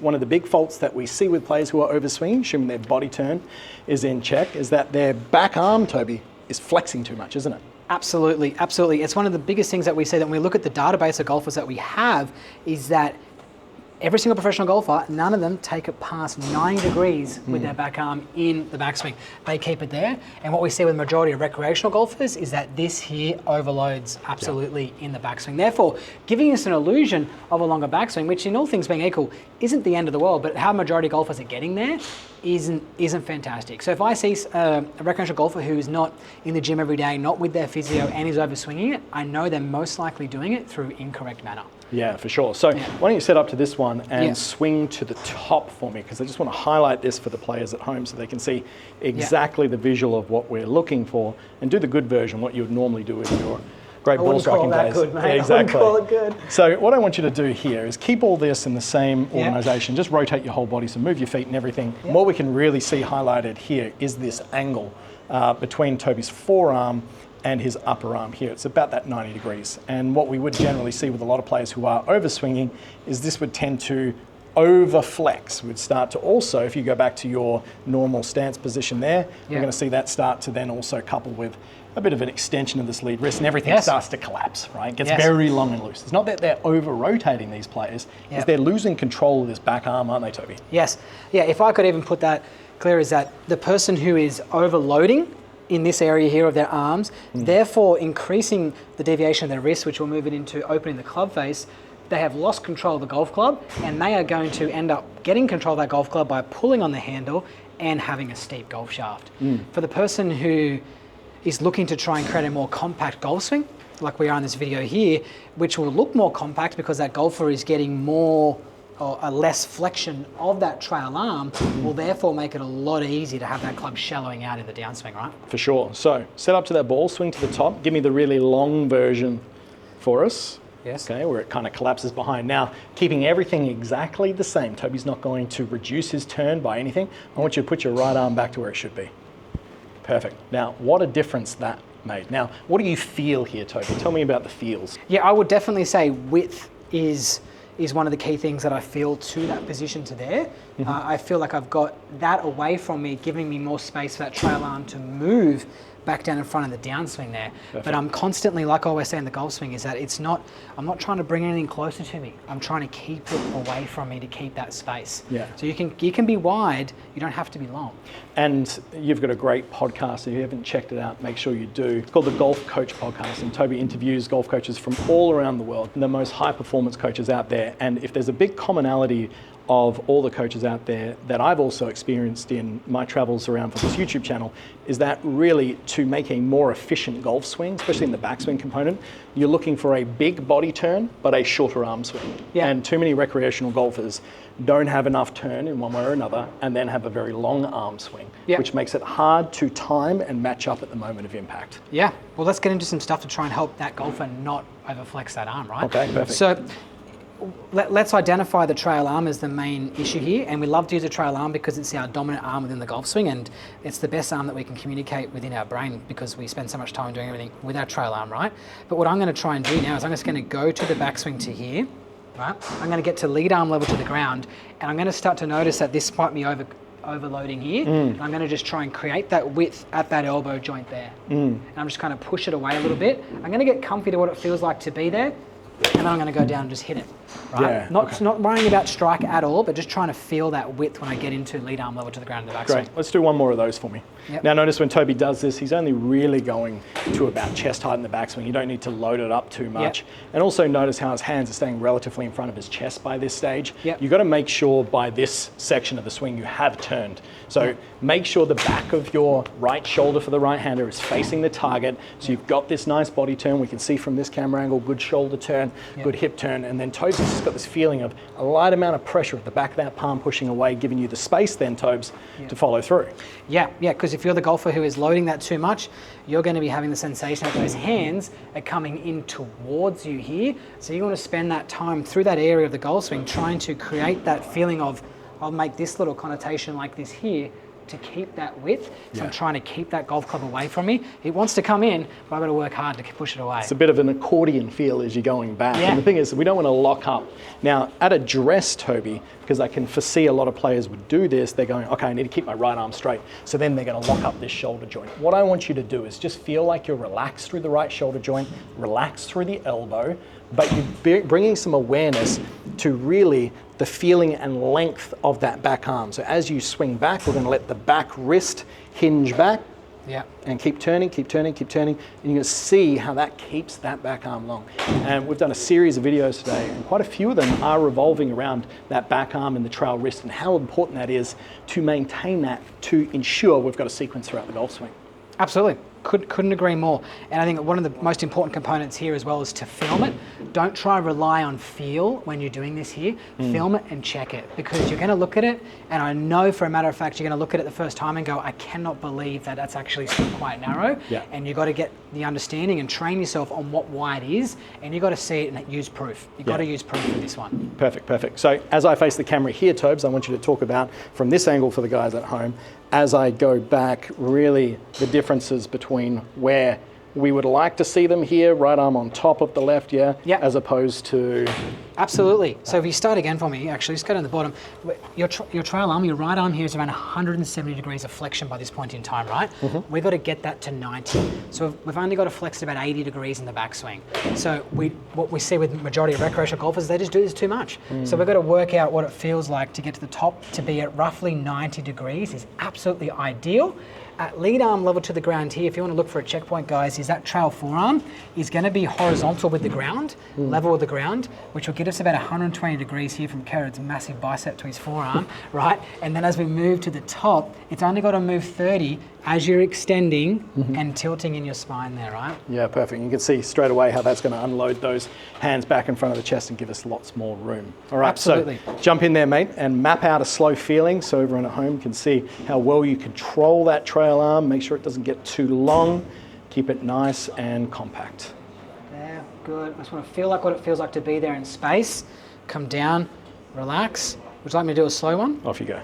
One of the big faults that we see with players who are overswinging, assuming their body turn is in check, is that their back arm, Toby, is flexing too much, isn't it? Absolutely, absolutely. It's one of the biggest things that we see that when we look at the database of golfers that we have is that every single professional golfer, none of them take it past 90 degrees with their back arm in the backswing. They keep it there. And what we see with the majority of recreational golfers is that this here overloads absolutely in the backswing. Therefore, giving us an illusion of a longer backswing, which in all things being equal, isn't the end of the world, but how majority of golfers are getting there isn't fantastic. So if I see a recreational golfer who is not in the gym every day, not with their physio and is overswinging it, I know they're most likely doing it through incorrect manner. Yeah, for sure. So why don't you set up to this one and swing to the top for me, because I just want to highlight this for the players at home so they can see exactly the visual of what we're looking for and do the good version, what you would normally do with your great ball striking days. Good, mate. Yeah, exactly. I wouldn't call it good. So what I want you to do here is keep all this in the same organisation. Just rotate your whole body, so move your feet and everything. And what we can really see highlighted here is this angle between Toby's forearm and his upper arm here. It's about that 90 degrees. And what we would generally see with a lot of players who are overswinging is this would tend to overflex. Would start to also, if you go back to your normal stance position there, you're going to see that start to then also couple with a bit of an extension of this lead wrist, and everything starts to collapse, right? It gets very long and loose. It's not that they're over-rotating these players, it's they're losing control of this back arm, aren't they, Toby? Yes. Yeah, if I could even put that clear, is that the person who is overloading in this area here of their arms, therefore increasing the deviation of their wrist, which will move it into opening the club face, they have lost control of the golf club, and they are going to end up getting control of that golf club by pulling on the handle and having a steep golf shaft. For the person who is looking to try and create a more compact golf swing, like we are in this video here, which will look more compact because that golfer is getting more or a less flexion of that trail arm, will therefore make it a lot easier to have that club shallowing out in the downswing, right? For sure. So set up to that ball, swing to the top, give me the really long version for us. Yes. Okay, where it kind of collapses behind. Now, keeping everything exactly the same. Toby's not going to reduce his turn by anything. I want you to put your right arm back to where it should be. Perfect. Now, what a difference that made. Now, what do you feel here, Toby? Tell me about the feels. Yeah, I would definitely say width is one of the key things that I feel to that position to there. I feel like I've got that away from me, giving me more space for that trail arm to move back down in front of the downswing there. Perfect. But I'm constantly, like I always say in the golf swing, is that I'm not trying to bring anything closer to me. I'm trying to keep it away from me to keep that space. Yeah. So you can be wide, you don't have to be long. And you've got a great podcast. If you haven't checked it out, make sure you do. It's called the Golf Coach Podcast, and Toby interviews golf coaches from all around the world, the most high performance coaches out there. And if there's a big commonality of all the coaches out there that I've also experienced in my travels around for this YouTube channel, is that really to make a more efficient golf swing, especially in the backswing component, you're looking for a big body turn, but a shorter arm swing. Yeah. And too many recreational golfers don't have enough turn in one way or another, and then have a very long arm swing, which makes it hard to time and match up at the moment of impact. Yeah, well, let's get into some stuff to try and help that golfer not overflex that arm, right? Okay, perfect. So let's identify the trail arm as the main issue here, and we love to use a trail arm because it's our dominant arm within the golf swing, and it's the best arm that we can communicate within our brain because we spend so much time doing everything with our trail arm, right? But what I'm going to try and do now is I'm just going to go to the backswing to here, right? I'm going to get to lead arm level to the ground, and I'm going to start to notice that this might be overloading here. And I'm going to just try and create that width at that elbow joint there. And I'm just kind of push it away a little bit. I'm going to get comfy to what it feels like to be there, and then I'm going to go down and just hit it, right? Not worrying about strike at all, but just trying to feel that width when I get into lead arm level to the ground in the backswing. Great. Let's do one more of those for me. Yep. Now notice when Toby does this, he's only really going to about chest height in the backswing. You don't need to load it up too much. And also notice how his hands are staying relatively in front of his chest by this stage. You've got to make sure by this section of the swing you have turned. So make sure the back of your right shoulder for the right hander is facing the target. So you've got this nice body turn. We can see from this camera angle, good shoulder turn, good hip turn. And then Toby's just got this feeling of a light amount of pressure at the back of that palm pushing away, giving you the space then, Tobes, to follow through. Yeah, because if you're the golfer who is loading that too much, you're going to be having the sensation that those hands are coming in towards you here. So you want to spend that time through that area of the golf swing trying to create that feeling of, I'll make this little connotation like this here, to keep that width. So I'm trying to keep that golf club away from me. It wants to come in, but I've got to work hard to push it away. It's a bit of an accordion feel as you're going back. Yeah. And the thing is, we don't want to lock up. Now, at address, Toby, because I can foresee a lot of players would do this, they're going, okay, I need to keep my right arm straight. So then they're going to lock up this shoulder joint. What I want you to do is just feel like you're relaxed through the right shoulder joint, relaxed through the elbow, but you're bringing some awareness to really the feeling and length of that back arm. So as you swing back, we're going to let the back wrist hinge back. Yeah. And keep turning, keep turning, keep turning. And you can see how that keeps that back arm long. And we've done a series of videos today, and quite a few of them are revolving around that back arm and the trail wrist and how important that is to maintain that, to ensure we've got a sequence throughout the golf swing. Absolutely. Couldn't agree more. And I think one of the most important components here as well is to film it. Don't try to rely on feel when you're doing this here. Film it and check it, because you're going to look at it, and I know for a matter of fact you're going to look at it the first time and go, I cannot believe that that's actually still quite narrow. Yeah. And you've got to get the understanding and train yourself on what wide is, and you've got to see it and use proof. You've got to use proof for this one. Perfect, perfect. So as I face the camera here, Tobes, I want you to talk about, from this angle for the guys at home, as I go back, really the differences between where we would like to see them here, right arm on top of the left, as opposed to... Absolutely. So if you start again for me, actually, just go down the bottom. Your trail arm, your right arm here is around 170 degrees of flexion by this point in time, right? We've got to get that to 90. So we've only got to flex it about 80 degrees in the backswing. So what we see with the majority of recreational golfers, they just do this too much. So we've got to work out what it feels like to get to the top. To be at roughly 90 degrees is absolutely ideal. At lead arm level to the ground here, if you want to look for a checkpoint, guys, is that trail forearm is going to be horizontal with the ground, level with the ground, which will get us about 120 degrees here from Kerrod's massive bicep to his forearm, right? And then as we move to the top, it's only got to move 30 as you're extending and tilting in your spine there, right? Yeah, perfect. You can see straight away how that's going to unload those hands back in front of the chest and give us lots more room. All right, absolutely. So jump in there, mate, and map out a slow feeling so everyone at home can see how well you control that trail arm. Make sure it doesn't get too long. Keep it nice and compact. Yeah, good. I just want to feel like what it feels like to be there in space. Come down, relax. Would you like me to do a slow one? Off you go.